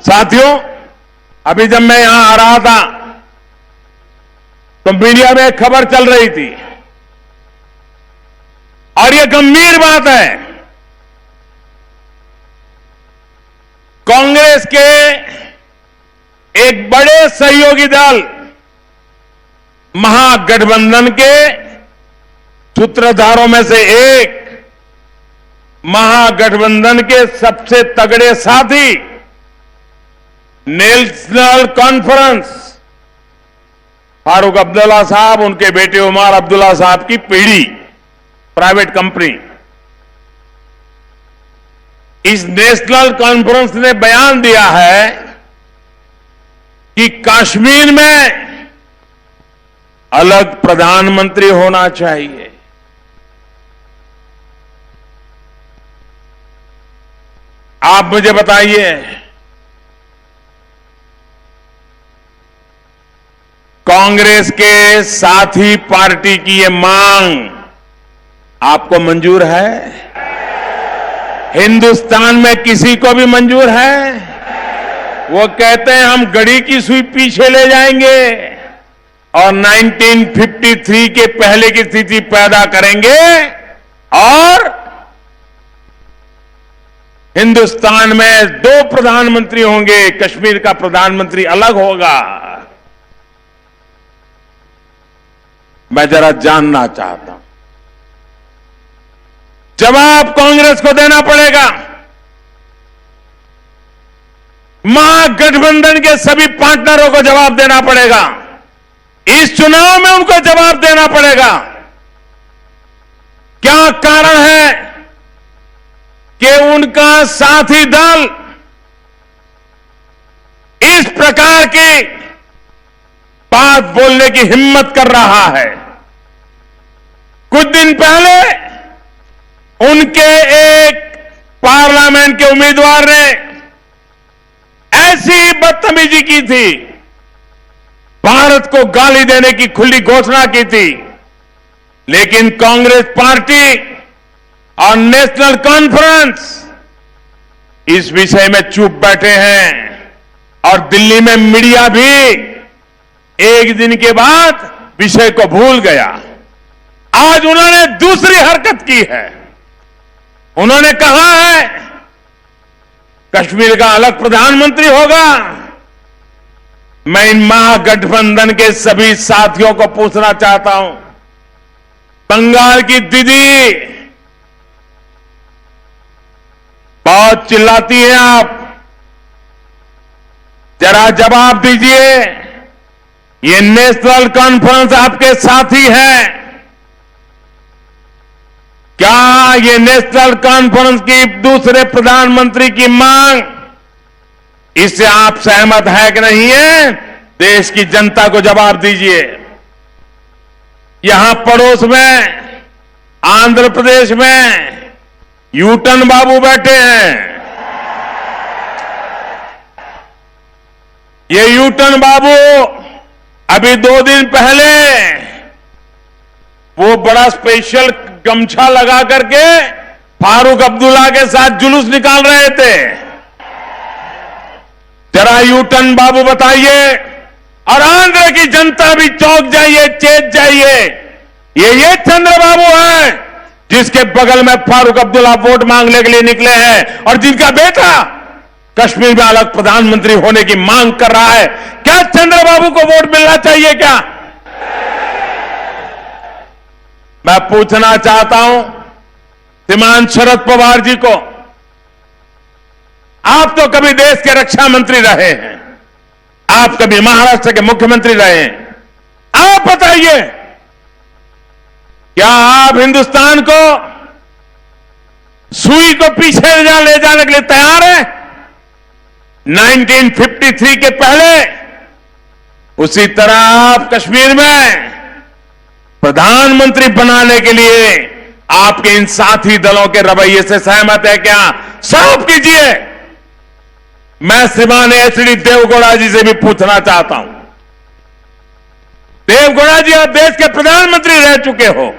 साथियों, अभी जब मैं यहां आ रहा था तो मीडिया में एक खबर चल रही थी और यह गंभीर बात है। कांग्रेस के एक बड़े सहयोगी दल महागठबंधन के सूत्रधारों में से एक, महागठबंधन के सबसे तगड़े साथी नेशनल कॉन्फ्रेंस फारूक अब्दुल्ला साहब, उनके बेटे उमर अब्दुल्ला साहब की पीढ़ी प्राइवेट कंपनी, इस नेशनल कॉन्फ्रेंस ने बयान दिया है कि कश्मीर में अलग प्रधानमंत्री होना चाहिए। आप मुझे बताइए, कांग्रेस के साथी पार्टी की ये मांग आपको मंजूर है? हिंदुस्तान में किसी को भी मंजूर है? वो कहते हैं हम घड़ी की सुई पीछे ले जाएंगे और 1953 के पहले की स्थिति पैदा करेंगे और हिंदुस्तान में 2 प्रधानमंत्री होंगे, कश्मीर का प्रधानमंत्री अलग होगा। मैं जरा जानना चाहता हूं, जवाब कांग्रेस को देना पड़ेगा, महागठबंधन के सभी पार्टनरों को जवाब देना पड़ेगा, इस चुनाव में उनको जवाब देना पड़ेगा। क्या कारण है कि उनका साथी दल इस प्रकार की बात बोलने की हिम्मत कर रहा है? कुछ दिन पहले उनके एक पार्लियामेंट के उम्मीदवार ने ऐसी बदतमीजी की थी, भारत को गाली देने की खुली घोषणा की थी, लेकिन कांग्रेस पार्टी और नेशनल कॉन्फ्रेंस इस विषय में चुप बैठे हैं और दिल्ली में मीडिया भी एक दिन के बाद विषय को भूल गया। आज उन्होंने दूसरी हरकत की है। उन्होंने कहा है कश्मीर का अलग प्रधानमंत्री होगा। मैं इन महागठबंधन के सभी साथियों को पूछना चाहता हूं, बंगाल की दीदी, बहुत चिल्लाती हैं आप, जरा जवाब दीजिए। ये नेशनल कॉन्फ्रेंस आपके साथी है, क्या ये नेशनल कॉन्फ्रेंस की दूसरे प्रधानमंत्री की मांग, इससे आप सहमत है कि नहीं है? देश की जनता को जवाब दीजिए। यहां पड़ोस में आंध्र प्रदेश में यूटन बाबू बैठे हैं। ये यूटन बाबू अभी 2 दिन पहले वो बड़ा स्पेशल गमछा लगा करके फारूक अब्दुल्ला के साथ जुलूस निकाल रहे थे। जरा यूटन बाबू बताइए, और आंध्र की जनता भी चौंक जाइए, चेत जाइए। ये चंद्रबाबू है जिसके बगल में फारूक अब्दुल्ला वोट मांगने के लिए निकले हैं और जिनका बेटा कश्मीर में अलग प्रधानमंत्री होने की मांग कर रहा है। क्या चंद्रबाबू को वोट मिलना चाहिए क्या? मैं पूछना चाहता हूं श्रीमान शरद पवार जी को, आप तो कभी देश के रक्षा मंत्री रहे हैं, आप कभी महाराष्ट्र के मुख्यमंत्री रहे हैं, आप बताइए, क्या आप हिंदुस्तान को सुई को पीछे ले जाने के लिए तैयार हैं? 1953 के पहले उसी तरह आप कश्मीर में प्रधानमंत्री बनाने के लिए आपके इन साथी दलों के रवैये से सहमत है क्या? साफ कीजिए। मैं श्रीमान एचडी देवगौड़ा जी से भी पूछना चाहता हूं। देवगौड़ा जी, आप देश के प्रधानमंत्री रह चुके हो,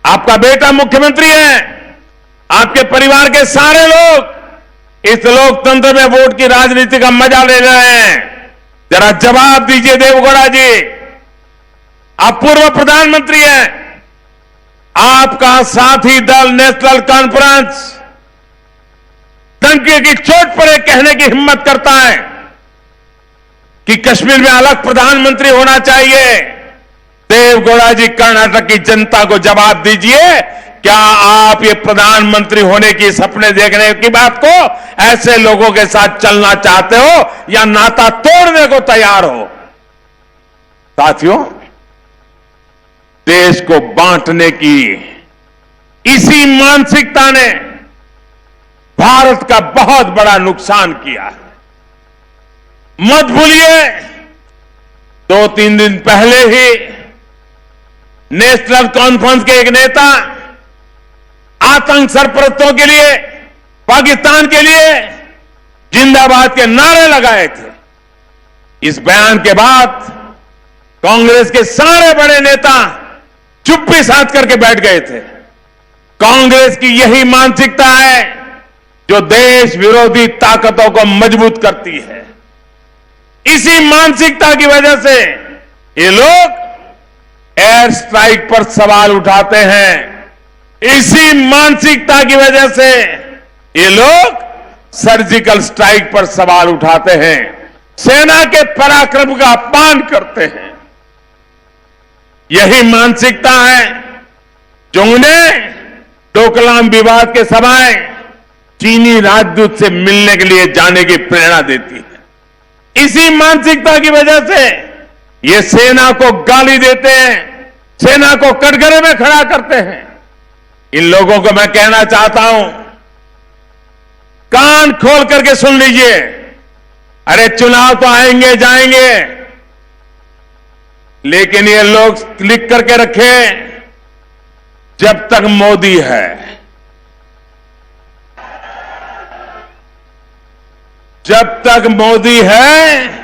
आपका बेटा मुख्यमंत्री है, आपके परिवार के सारे लोग इस लोकतंत्र में वोट की राजनीति का मजा ले रहे हैं। जरा जवाब दीजिए देवगौड़ा जी, आप पूर्व प्रधानमंत्री हैं, आपका साथी दल नेशनल कॉन्फ्रेंस डंके की चोट पर यह कहने की हिम्मत करता है कि कश्मीर में अलग प्रधानमंत्री होना चाहिए। देवगौड़ा जी, कर्नाटक की जनता को जवाब दीजिए, क्या आप ये प्रधानमंत्री होने की सपने देखने की बात को ऐसे लोगों के साथ चलना चाहते हो या नाता तोड़ने को तैयार हो? साथियों, देश को बांटने की इसी मानसिकता ने भारत का बहुत बड़ा नुकसान किया है। मत भूलिए, 2-3 दिन पहले ही नेशनल कॉन्फ्रेंस के एक नेता आतंक सरपरस्तों के लिए, पाकिस्तान के लिए जिंदाबाद के नारे लगाए थे। इस बयान के बाद कांग्रेस के सारे बड़े नेता चुप्पी साध करके बैठ गए थे। कांग्रेस की यही मानसिकता है जो देश विरोधी ताकतों को मजबूत करती है। इसी मानसिकता की वजह से ये लोग एयर स्ट्राइक पर सवाल उठाते हैं। इसी मानसिकता की वजह से ये लोग सर्जिकल स्ट्राइक पर सवाल उठाते हैं, सेना के पराक्रम का अपमान करते हैं। यही मानसिकता है जो उन्हें डोकलाम विवाद के समय चीनी राजदूत से मिलने के लिए जाने की प्रेरणा देती है। इसी मानसिकता की वजह से ये सेना को गाली देते हैं, सेना को कटघरे में खड़ा करते हैं। इन लोगों को मैं कहना चाहता हूं, कान खोल करके सुन लीजिए। अरे चुनाव तो आएंगे जाएंगे, लेकिन ये लोग लिख करके रखे, जब तक मोदी है, जब तक मोदी है,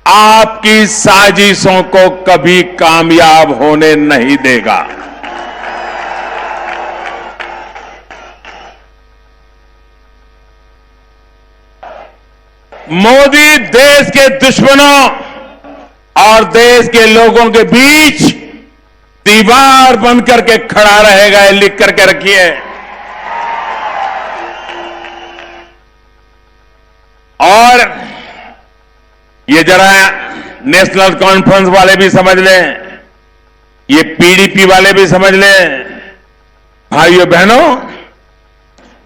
आपकी साजिशों को कभी कामयाब होने नहीं देगा। मोदी देश के दुश्मनों और देश के लोगों के बीच दीवार बन करके खड़ा रहेगा, ये लिख करके रखिए। और ये जरा नेशनल कॉन्फ्रेंस वाले भी समझ लें, ये पीडीपी वाले भी समझ लें। भाइयों बहनों,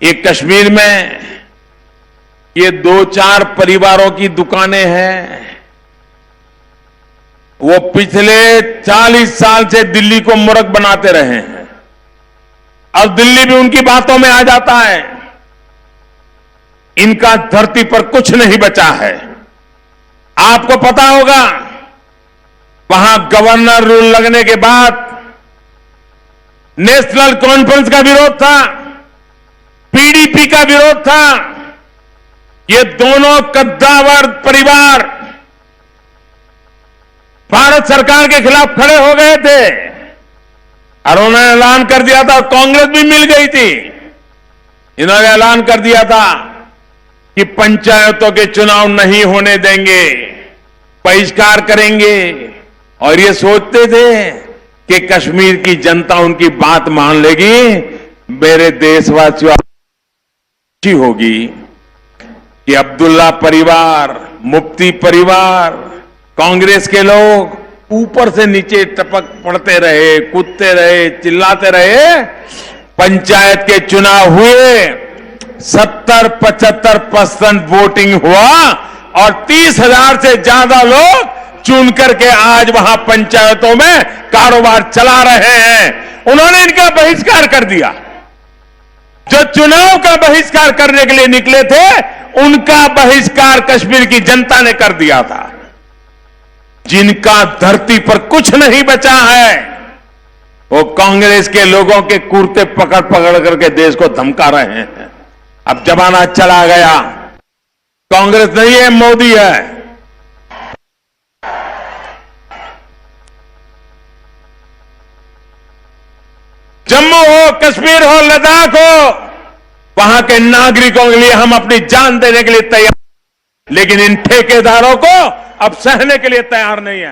ये कश्मीर में ये 2-4 परिवारों की दुकानें हैं। वो पिछले 40 साल से दिल्ली को मूर्ख बनाते रहे हैं। अब दिल्ली भी उनकी बातों में आ जाता है। इनका धरती पर कुछ नहीं बचा है। आपको पता होगा, वहां गवर्नर रूल लगने के बाद नेशनल कॉन्फ्रेंस का विरोध था, पीडीपी का विरोध था। ये दोनों कद्दावर परिवार भारत सरकार के खिलाफ खड़े हो गए थे और उन्होंने ऐलान कर दिया था, कांग्रेस भी मिल गई थी। इन्होंने ऐलान कर दिया था कि पंचायतों के चुनाव नहीं होने देंगे, बहिष्कार करेंगे। और ये सोचते थे कि कश्मीर की जनता उनकी बात मान लेगी। मेरे देशवासियों, अच्छी होगी कि अब्दुल्ला परिवार, मुफ्ती परिवार, कांग्रेस के लोग ऊपर से नीचे टपक पड़ते रहे, कूदते रहे, चिल्लाते रहे। पंचायत के चुनाव हुए, 70-75% वोटिंग हुआ और 30,000 से ज्यादा लोग चुन करके आज वहां पंचायतों में कारोबार चला रहे हैं। उन्होंने इनका बहिष्कार कर दिया। जो चुनाव का बहिष्कार करने के लिए निकले थे, उनका बहिष्कार कश्मीर की जनता ने कर दिया था। जिनका धरती पर कुछ नहीं बचा है, वो कांग्रेस के लोगों के कुर्ते पकड़ पकड़ करके देश को धमका रहे हैं। अब जमाना चला गया, कांग्रेस नहीं है, मोदी है। जम्मू हो, कश्मीर हो, लद्दाख हो, वहां के नागरिकों के लिए हम अपनी जान देने के लिए तैयार, लेकिन इन ठेकेदारों को अब सहने के लिए तैयार नहीं है।